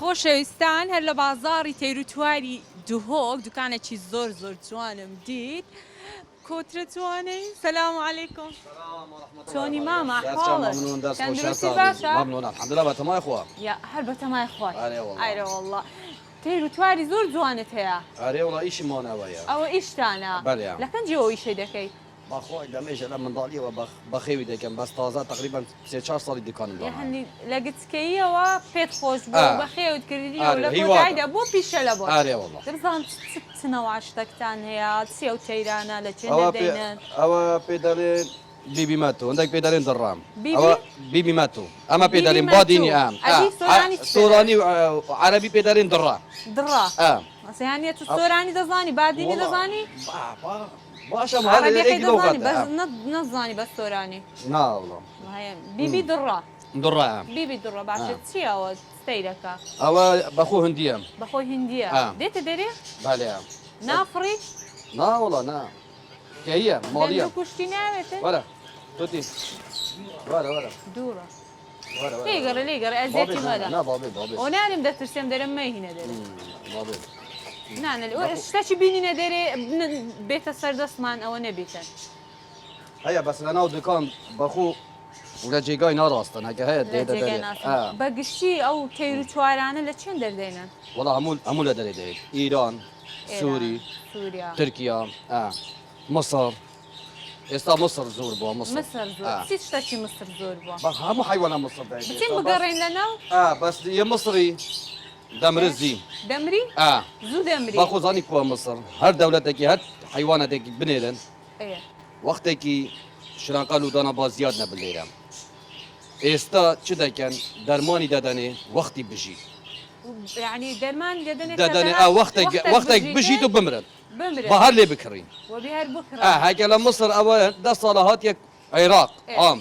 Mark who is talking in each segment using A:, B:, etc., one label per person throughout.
A: خۆشەویستان هەر لە بازاڕی تێروتواری دوهۆک دوکانێکی زۆر زۆر جوانم دیت کۆترەتوانەی سەلام عەلەیکم چۆنی ماما حاڵت تەندروستی باشە
B: ممنون الحمد لله بەتەمای خوا
A: یا هەر بەتەمای خوای
B: ئەرێ
A: وەڵڵا تێروتواری زۆر جوانت هەیە
B: ئەرێ وڵا ئیشمانەوەیە
A: ئەوە ئیشتانە لە کەنجەوە ئیشەی دەکەیت
B: بەخۆی دەمێژە لە منداڵیەوە بەخێوی دەکەم بەس تازە تقریبا 3-4 ساڵی دوکانم
A: هەنی لە گچکەیەوە پێت خۆش بوو بەخێوت کردی لە کۆتایدا بۆ پیشە لە بۆ
B: ئارێ وڵا
A: دەبزان چنەوە شتێکتان هەیە چێ و تەیرانە لە چێ دەدەینن
B: ئەوە پێ دەڵێن بیبی مەتۆ هەندێک پێ دەڵێن دڕام ئەوە بیبی مەتۆ ئەمە پێ دەڵێن بادینی ئەم سۆرانی عەرەبی پێ دەڵێن دڕا
A: دڕا سیهانیە تو سۆرانی دەزانی بادینی دەزانی
B: باشە
A: نەزانی بە سۆرانی
B: ناوڵم
A: بیبی دڕا
B: دڕا
A: بیبی دڕا باشە چیەوە ستەیرەکە
B: ئەوە بەخۆ هەندیە
A: بەخۆی هندیە دێتە دەرێ
B: بالێ
A: نافڕی
B: ناوڵە نا کەیە ماڵیە
A: کوشتی ناوێتە
B: وەرە توتی وەرە
A: دوورە لێگەڕە لێگەڕە ئەزیەتی مەدە ئەو نارم دەترسێم دەرم مەهینە دەرێ نانە شتێکی بینینە دەرێ بێتە سەردەستمان ئەوە نەبێتن
B: هەیە بەس لە ناو دوکان بەخۆ لە جێگای ناڕاستن هەکە هەیە
A: بەگشتی ئەو تەیر و چوارانە لە چێن دەردێنن
B: وەڵا هەموو لە دەرێ دەێت ئیران سووری تورکیا مەسەر ئێستا مەسەر زۆر بووە
A: مەسەر چی شتێکی مەسەر زۆر بووە
B: هەموو حیوانە مەسەر
A: بچین بگەڕێن لەناو
B: بەس یە مەسری دەمرزی
A: دەمری زوو دەمری
B: بەخۆزانی کووە مەسەر هەر دەولەتێکی هەر حیوانەتێکی بنێرن وەختێکی شرانقال و دانەباز زیاد نەبلێرە ئێستا چ دەکەن دەرمانی دەدەنێ وەختی بژی
A: یعنی دەرمان
B: دەدەنێ وەختێک بژیت و بمرن بە هەر لێ بکڕین هەکە لە مەسر ئەوە 10 ساڵە هاتیەک عێراق ئام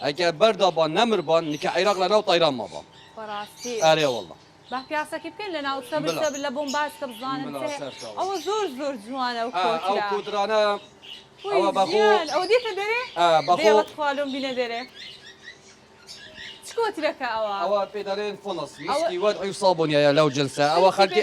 B: ئەگە بەردابان نەمربان نیکە عێراق لە ناو تایران مابان ئارێ وەڵڵا
A: با پیاسەکی بکەین لە ناو سەبر لە بۆم باسکە بزانم ئەوە زۆر زۆر جوانە
B: ئەو کودرانە ئەوە بەخۆ
A: ئەوە دیتە دەرێ بەخۆت خواڵم بینە دەرێ چکۆترەکە
B: ئەوە پێ دەڵێن فۆنس میسکی وەدعی سابونیایە لەو جنسە ئەوە خەرکی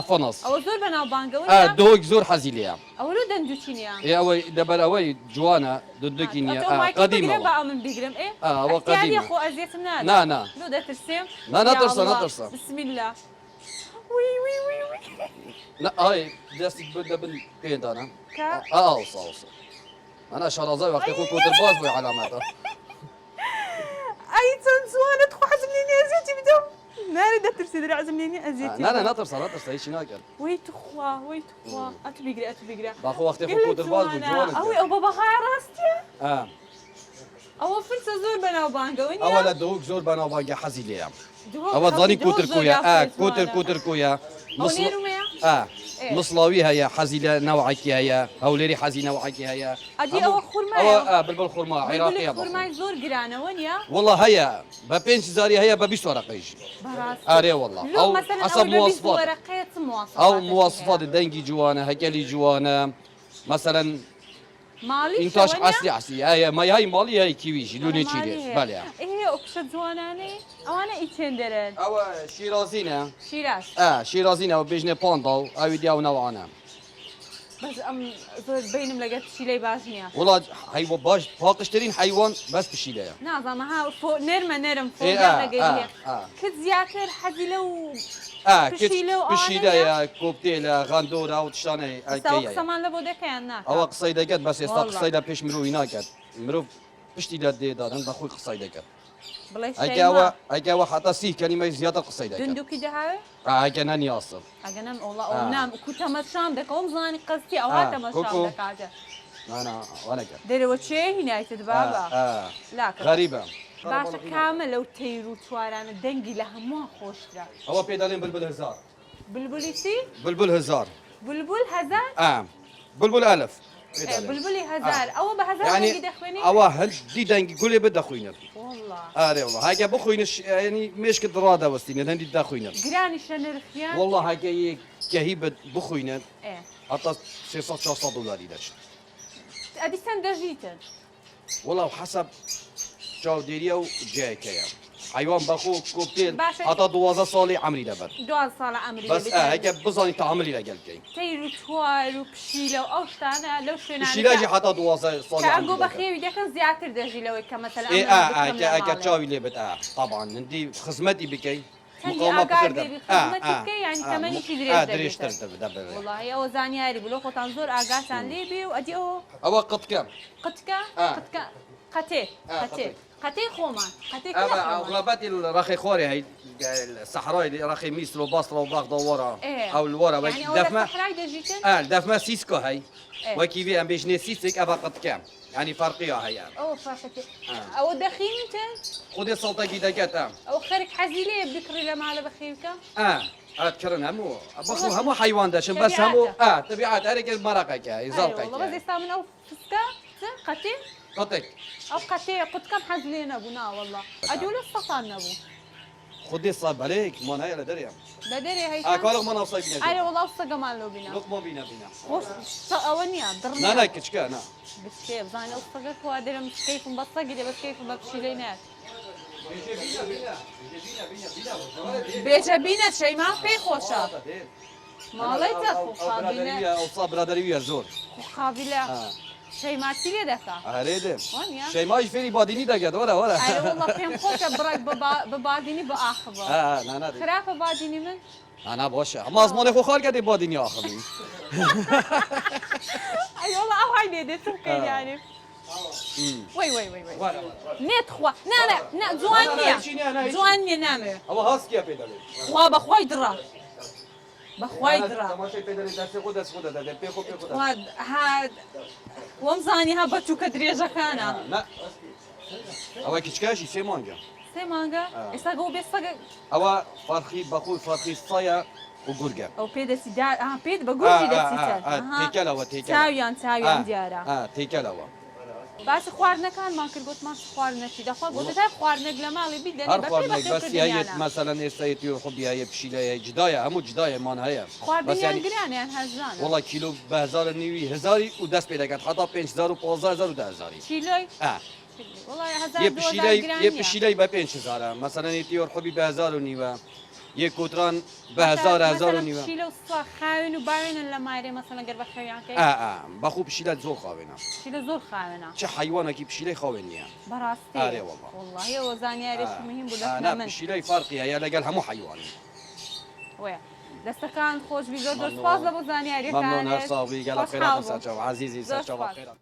B: فۆنس
A: ئەوە زۆر بەناو بانگەوە
B: دۆک زۆر حەزی لێە
A: ئەوە دەنجوچی نیە
B: ئەوەی دەبەر ئەوەی جوانە دندوکی نییە قەدیمە
A: من بیگرم
B: ئەوە قەدیمە
A: خۆ ئەزیەتم
B: نا
A: لۆ دەترسێم
B: نەترسە
A: بسم الله
B: ئای دەستی دەبن پێدانە ئاوسە ئەنا شارازای وەختی خۆ کۆترباز بۆی علامەتە
A: ئەی چەند جوانت خۆ حەزم لێ نییە ئەزیەتی بدەم نارێ دەترسی دەرێ حەزم لێ نییە ئەزیەتی
B: نەترسە هیچی ناکەن
A: وەی توخوا ئەتو بیگرە
B: باخۆ وەختی خۆ کۆترباز بوو جوانە
A: ئەوەی ئەو بە بەهای ڕاستیە ئەوە فرسە زۆر بەناو بانگەوە
B: ئەوە لە دۆک زۆر بەناو بانگە حەزی لێە ئەوە زانی کوترکویە کوترکویە مسڵاوی هەیە حەزی لە نەوعکی هەیە هەولێری حەزی نەوعکی هەیە بلبل خورما عێراقیە
A: خورمای زۆر گرانەوە نیە
B: وەڵڵا هەیە بە 5,000 هەیە بە 20 وەرەقەیش ئارێ وەڵڵا ئەو مواسفات دەنگی جوانە هەکەلی جوانە مەسەلەن ئینتاش عەسی هەیە مایای ماڵی هەیە کیویژی لونێ چیرێ بەڵێ
A: ئۆکشە جوانانەی ئەوانە ئیچێن دەرن
B: ئەوە شیرازینە
A: شیرازینە
B: و بێژنێ پاندا و ئەوی دیا و نەوانە
A: بەس ئەم زۆر بینم لەگەر پشیلەی باش نییە
B: وڵات حیوان باش پاقشترین حیوان بەس پشیلەیە
A: نازانمە ها نێرم کت زیاتر حەزی لەو
B: پشیلەیە کۆپتێلە غاندۆرا و تشتانەی
A: قسەمان لە بۆ دەکەیان ناکە
B: ئەوە قسەی دەکەت بەس ئێستا قسەی لە پێش مرۆڤی ناکات مرۆڤ پشتی لە دێدادن بەخۆی قسەی دەکەت ئەگەوە حتا 30 کەلیمەی زیاتر قسەی دەکەت
A: دندوکی دەهاوێ
B: ئەگە نانی ئاسڵ
A: ئەگەنم نام کوتەمەشام دەکەم زانی قستی ئەواتەمەشام دەکاتە
B: وانەکە
A: دەرەوە چێ هینایتت بابا
B: غەریبە
A: باشە کامە لەو تەیر و چوارانە دەنگی لە هەمووان خۆشترا
B: ئەوە پێ دەڵێن بلبل هزار
A: بلبلی چی؟
B: بلبل هزار
A: هەزار؟
B: بلبل ئەلف
A: بلبلی هەزار ئەوە بە هەزار دەنگی دەخوێنی؟
B: ئەوە هەندی دەنگی گولێ بدەخوێنێت ئارێ وڵڵا هەگە بخوێنش ینی مێشکت ڕادەوەستینێت هەندی داخوێنێت
A: گرانیشە نرخیان؟
B: وەڵڵا هەگە یەکگەهی بخوێنێت هەتا 300-400 دلاری دەچێت
A: ئەدی چەند دەژیتن؟
B: وەڵڵا حەسەب چاودێریە و جایەکەیە حيوان بخو كوبتيل
A: باشا.
B: حتى 12 سالي عمري دبر
A: 12 ساڵە ئەمری
B: بس هيك بزاني تعملي لقل كي
A: تەیر و توار و پشیلە و ئەو شتانە لەو
B: الشيلاجي حتى 12 سالي
A: کە ئەگۆ
B: عمري
A: بە
B: دبر
A: خێوی دەکەن زیاتر دەژی لەوەی کە مەسەلا
B: ايه هيك تشاوي لي بت طبعا ندي خدمتي بكي مقاومة بتردم
A: خدمەتی بکەی یعنی تەمەنیشی درێژ
B: دريش
A: دەبێتە
B: تردم
A: وڵی ئەوە زانیاری بوو لەو خۆتان زۆر ئاگاتان لێ بێ و ئەدی ئەوە
B: هو قط كم
A: قتکە قتکە قەتێ قەتێ قەتەی خۆمان قەتەی
B: اغلبات الرخي خوري هي الصحراء اللي رخي ميسر وبصره وباغدا ورا او الورا
A: يعني أولا
B: دفما
A: صحراي دەژیتن
B: دفما سيسكو هي وكيفي ام بيش نسيسك ابا قط كم يعني فرقيه هي
A: ئەوە فاقەتێ ئەوە دەخینتن
B: خذي صوتك اذا كتا
A: ئەو خەرێک حەزی لێ بکڕی لە ماڵە بەخێوکە
B: اذكرن همو بخو همو حيوان داشن بس همو طبيعات هذيك المرقه هي
A: والله
B: زلقك
A: بەس ئێستا من ئەو فسکە قەتێ
B: قطك
A: ئەو قەتێ قوتکەم حەز لێ نەبوو ناوەڵڵا ئەدوو لە سەتان نەبوو
B: خذي صاب عليك ما هي لدريا
A: بە دەرێ هەیە
B: كارغ ما نوصل
A: ئەرێ
B: بينا
A: وڵاو سەگەمان لەو بینە
B: لقمه بينا
A: خۆش ئەوە نییە دڕ
B: لا لا كشكا لا
A: بسكێ بزانێ ئەو سەگە خوا دەرم کەیفم بە سەگی دێ بەس کەیفم بە پشیلەی نات بێجە بینە شەیمان پێی خۆشە ماڵی تەخۆخابینە
B: او صاب برادريه زور
A: خابیلە شەیماچی لێ دەکا
B: اريد
A: وانيا
B: شيء ما يشفيني باديني دقت ولا ولا
A: ئەرێ وڵڵا پێم خۆشە بڕێک بە بادینی بە ئاخبە
B: لا لا
A: خراپە بادینی من
B: انا باشا ما زمان خو خال قد باديني اخذي
A: ئەی وڵڵا ئەو های لێ دێتم بکەین یانی وای وای وای وای نێت خوا نا جوان نییە جوان نییە نامێ
B: هو هاسكي بيدالي
A: خوا بەخوای دڕە بەخوای دڕە
B: تماشي بيدالي دست خود دست خود ده بيخو بيخو
A: وەم زانی ها بەچووکە درێژەکانە
B: لا هو كشكاشي سي مانجا
A: سێ مانگە ئێستا گەو بێ سەگە
B: هو فرخي بخو فرخي صيا وقرقه
A: ئەو پێ دەسی پێت بە گورجی دەچیتە
B: تيكل هو تيكل
A: چاویان دیارە
B: تيكل هو
A: باسی خواردنەکانمان کرد گوتمان خواردنەکی دەخوا گوتە تا خواردنەک لە ماڵی بیدەنی
B: هر خواردنك بس هي مثلا استيتي وحبي هي بشيله جدايه همو جدايه مان هي
A: خواردنیان گرانیان هەزانە
B: والله كيلو ب 1000 نيوي 1000 ودست پیدا کرد حتی 5000 و 15000 و 10000
A: کیلۆی وڵای
B: یه
A: 1000
B: بشیله یه بشیله ب 5000 مثلا ایتیور خوبی ب 1000 و نیوه یه کوتران ب 1000 و نیوه
A: کیلۆ سا خاوێن و باوێنن لە مایرێ مەسەلەن گەر بە خەویانکەی
B: بخو بشیله زور خاوینا
A: کیلۆ زۆر خاوێنە
B: چه حیوانکی بشیله خاوینیه
A: بەڕاستی
B: آره والله.
A: والله ئەوە زانیارێکی مهم بوو
B: نه
A: دەستە من
B: بشیله فرقی هي لقال همو حیوانی
A: وەیە دەستەکان خۆش بی زۆر زۆر سپاس لە بۆ زانیاریەکانت
B: ممنون هر صاحبی گلا
A: خۆشحاڵ
B: خیرات
A: بوو.
B: سچاو عزیزی
A: زۆر
B: سچاو
A: سپاس.
B: خیرات